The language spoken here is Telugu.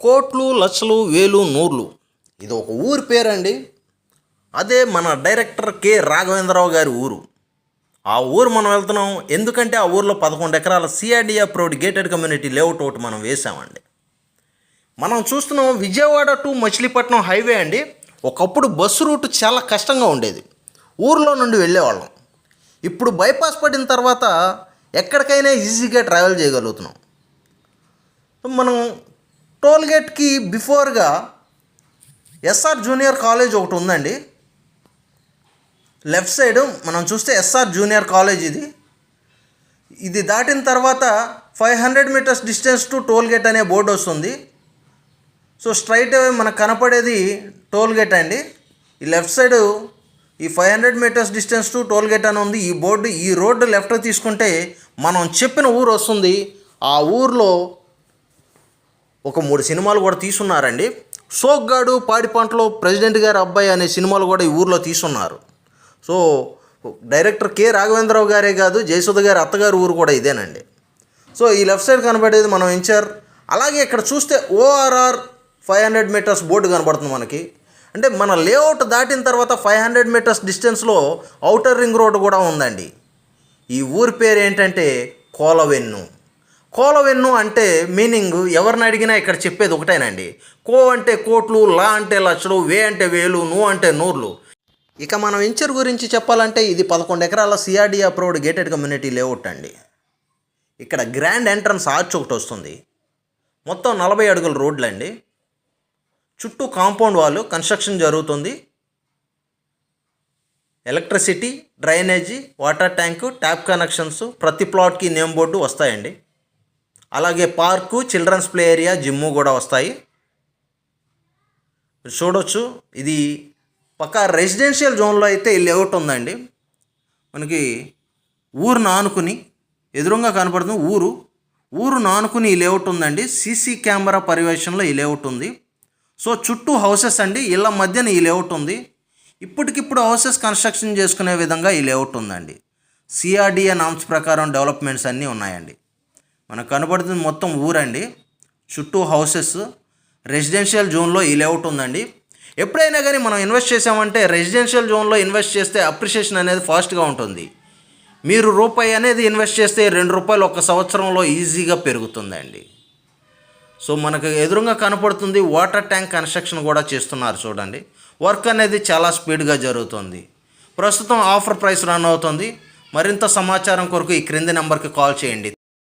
కోట్లు, లక్షలు, వేలు, నూర్లు. ఇది ఒక ఊరి పేరండి. అదే మన డైరెక్టర్ రాఘవేంద్రరావు గారి ఊరు. ఆ ఊరు మనం వెళ్తున్నాం ఎందుకంటే ఆ ఊరిలో 11 ఎకరాల CRDA approved gated community layout ఒకటి మనం వేసామండి. మనం చూస్తున్నాం విజయవాడ టు మచిలీపట్నం హైవే అండి. ఒకప్పుడు బస్సు రూట్ చాలా కష్టంగా ఉండేది, ఊర్లో నుండి వెళ్ళేవాళ్ళం. ఇప్పుడు బైపాస్ పడిన తర్వాత ఎక్కడికైనా ఈజీగా ట్రావెల్ చేయగలుగుతున్నాం. మనం టోల్గేట్కి బిఫోర్గా ఎస్ఆర్ జూనియర్ కాలేజ్ ఒకటి ఉందండి. లెఫ్ట్ సైడ్ మనం చూస్తే ఎస్ఆర్ జూనియర్ కాలేజ్ ఇది దాటిన తర్వాత 500 మీటర్స్ డిస్టెన్స్ టు టోల్గేట్ అనే బోర్డు వస్తుంది. సో స్ట్రైట్ అవే మనకు కనపడేది టోల్గేట్ అండి. ఈ లెఫ్ట్ సైడ్ ఈ 500 మీటర్స్ డిస్టెన్స్ టు టోల్గేట్ అని ఉంది. ఈ బోర్డు, ఈ రోడ్డు లెఫ్ట్ తీసుకుంటే మనం చెప్పిన ఊరు వస్తుంది. ఆ ఊర్లో ఒక 3 సినిమాలు కూడా తీసున్నారండి. సోగ్గాడు, పాడి పంటలో ప్రెసిడెంట్ గారి అబ్బాయి అనే సినిమాలు కూడా ఈ ఊర్లో తీసున్నారు. సో డైరెక్టర్ రాఘవేంద్రరావు గారే కాదు, జయసుధ గారి అత్తగారి ఊరు కూడా ఇదేనండి. సో ఈ లెఫ్ట్ సైడ్ కనబడేది మనం ఎంచార్. అలాగే ఇక్కడ చూస్తే ORR 500 మీటర్స్ బోర్డు కనబడుతుంది మనకి. అంటే మన లేఅవుట్ దాటిన తర్వాత 500 మీటర్స్ డిస్టెన్స్లో ఔటర్ రింగ్ రోడ్డు కూడా ఉందండి. ఈ ఊరి పేరు ఏంటంటే కోలవెన్ను. కోలవెన్ను అంటే మీనింగ్ ఎవరిని అడిగినా ఇక్కడ చెప్పేది ఒకటేనండి. కో అంటే కోట్లు, లా అంటే లక్షలు, వే అంటే వేలు, ను అంటే నూర్లు. ఇక మనం ఇంచర్ గురించి చెప్పాలంటే ఇది 11 ఎకరాల CRDA approved gated community layout అండి. ఇక్కడ గ్రాండ్ ఎంట్రన్స్ ఆర్చ్ ఒకటి వస్తుంది. మొత్తం 40 అడుగుల రోడ్లు అండి. చుట్టూ కాంపౌండ్ వాల్ కన్స్ట్రక్షన్ జరుగుతుంది. Electricity, drainage, water tank, tap connections, ప్రతి ప్లాట్కి నేమ్ బోర్డు వస్తాయండి. అలాగే park, children's play area, gym కూడా వస్తాయి. చూడొచ్చు, ఇది పక్కా రెసిడెన్షియల్ జోన్లో అయితే ఈ లేఅవుట్ ఉందండి. మనకి ఊరును ఆనుకుని ఎదురుగా కనపడుతుంది ఊరును ఆనుకుని ఈ లేఅవుట్ ఉందండి. సీసీ కెమెరా పర్యవేక్షణలో ఈ లేఅవుట్ ఉంది. సో చుట్టూ హౌసెస్ అండి, ఇళ్ళ మధ్యన ఈ లేఅవుట్ ఉంది. ఇప్పటికిప్పుడు హౌసెస్ కన్స్ట్రక్షన్ చేసుకునే విధంగా ఈ లేఅవుట్ ఉందండి. సిఆర్డీఏ నామ్స్ ప్రకారం డెవలప్మెంట్స్ అన్నీ ఉన్నాయండి. మనకు కనబడుతుంది మొత్తం ఊరండి, చుట్టూ హౌసెస్, రెసిడెన్షియల్ జోన్లో ఈ లేఅవుట్ ఉందండి. ఎప్పుడైనా కానీ మనం ఇన్వెస్ట్ చేసామంటే రెసిడెన్షియల్ జోన్లో ఇన్వెస్ట్ చేస్తే అప్రిషియేషన్ అనేది ఫాస్ట్గా ఉంటుంది. మీరు రూపాయి అనేది ఇన్వెస్ట్ చేస్తే ₹2 ఒక సంవత్సరంలో ఈజీగా పెరుగుతుందండి. సో మనకు ఎదురుగా కనపడుతుంది వాటర్ ట్యాంక్ కన్స్ట్రక్షన్ కూడా చేస్తున్నారు చూడండి. వర్క్ అనేది చాలా స్పీడ్గా జరుగుతుంది. ప్రస్తుతం ఆఫర్ ప్రైస్ రన్ అవుతుంది. మరింత సమాచారం కొరకు ఈ క్రింది నెంబర్కి కాల్ చేయండి.